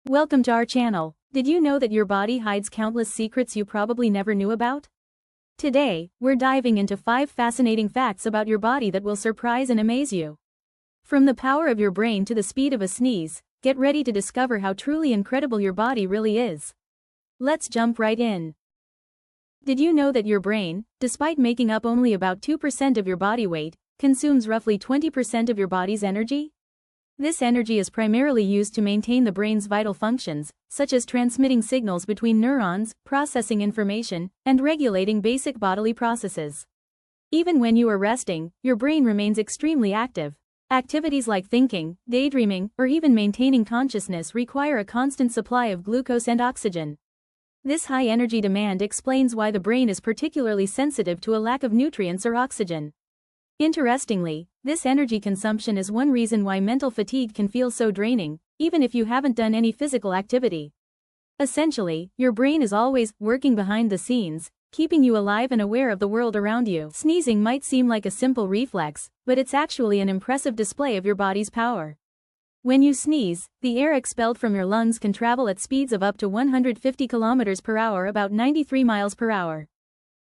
Welcome to our channel. Did you know that your body hides countless secrets you probably never knew about? Today, we're diving into 5 fascinating facts about your body that will surprise and amaze you. From the power of your brain to the speed of a sneeze, get ready to discover how truly incredible your body really is. Let's jump right in. Did you know that your brain, despite making up only about 2% of your body weight, consumes roughly 20% of your body's energy? This energy is primarily used to maintain the brain's vital functions, such as transmitting signals between neurons, processing information, and regulating basic bodily processes. Even when you are resting, your brain remains extremely active. Activities like thinking, daydreaming, or even maintaining consciousness require a constant supply of glucose and oxygen. This high energy demand explains why the brain is particularly sensitive to a lack of nutrients or oxygen. Interestingly, this energy consumption is one reason why mental fatigue can feel so draining, even if you haven't done any physical activity. Essentially, your brain is always working behind the scenes, keeping you alive and aware of the world around you. Sneezing might seem like a simple reflex, but it's actually an impressive display of your body's power. When you sneeze, the air expelled from your lungs can travel at speeds of up to 150 km per hour, about 93 miles per hour.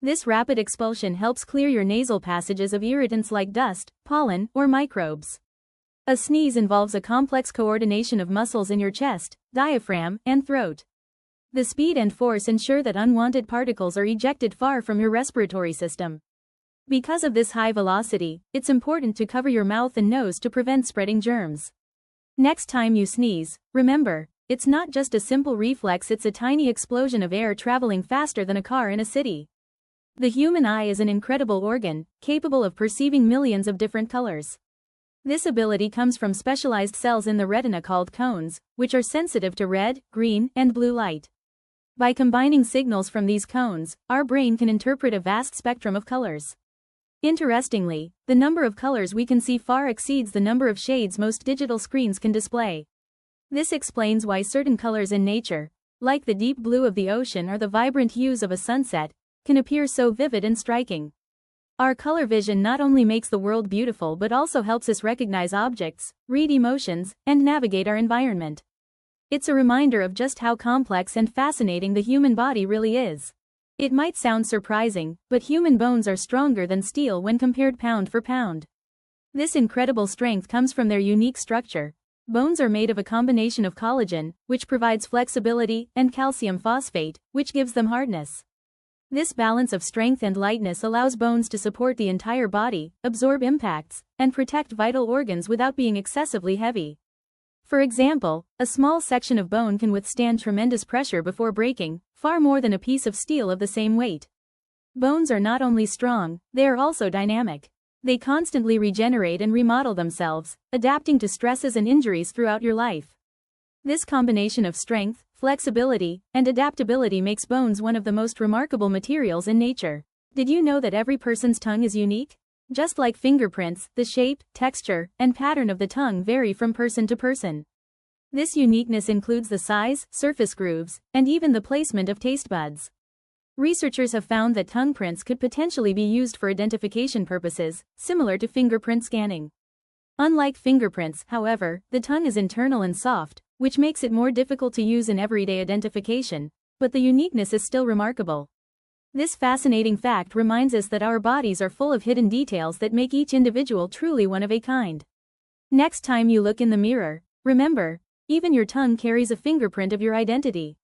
This rapid expulsion helps clear your nasal passages of irritants like dust, pollen, or microbes. A sneeze involves a complex coordination of muscles in your chest, diaphragm, and throat. The speed and force ensure that unwanted particles are ejected far from your respiratory system. Because of this high velocity, it's important to cover your mouth and nose to prevent spreading germs. Next time you sneeze, remember, it's not just a simple reflex, it's a tiny explosion of air traveling faster than a car in a city. The human eye is an incredible organ, capable of perceiving millions of different colors. This ability comes from specialized cells in the retina called cones, which are sensitive to red, green, and blue light. By combining signals from these cones, our brain can interpret a vast spectrum of colors. Interestingly, the number of colors we can see far exceeds the number of shades most digital screens can display. This explains why certain colors in nature, like the deep blue of the ocean or the vibrant hues of a sunset, can appear so vivid and striking. Our color vision not only makes the world beautiful but also helps us recognize objects, read emotions, and navigate our environment. It's a reminder of just how complex and fascinating the human body really is. It might sound surprising, but human bones are stronger than steel when compared pound for pound. This incredible strength comes from their unique structure. Bones are made of a combination of collagen, which provides flexibility, and calcium phosphate, which gives them hardness. This balance of strength and lightness allows bones to support the entire body, absorb impacts, and protect vital organs without being excessively heavy. For example, a small section of bone can withstand tremendous pressure before breaking, far more than a piece of steel of the same weight. Bones are not only strong, they are also dynamic. They constantly regenerate and remodel themselves, adapting to stresses and injuries throughout your life. This combination of strength, flexibility, and adaptability makes bones one of the most remarkable materials in nature. Did you know that every person's tongue is unique? Just like fingerprints, the shape, texture, and pattern of the tongue vary from person to person. This uniqueness includes the size, surface grooves, and even the placement of taste buds. Researchers have found that tongue prints could potentially be used for identification purposes, similar to fingerprint scanning. Unlike fingerprints, however, the tongue is internal and soft, which makes it more difficult to use in everyday identification, but the uniqueness is still remarkable. This fascinating fact reminds us that our bodies are full of hidden details that make each individual truly one of a kind. Next time you look in the mirror, remember, even your tongue carries a fingerprint of your identity.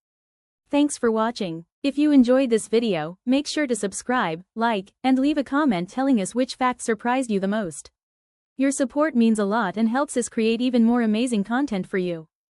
Thanks for watching. If you enjoyed this video, make sure to subscribe, like, and leave a comment telling us which fact surprised you the most. Your support means a lot and helps us create even more amazing content for you.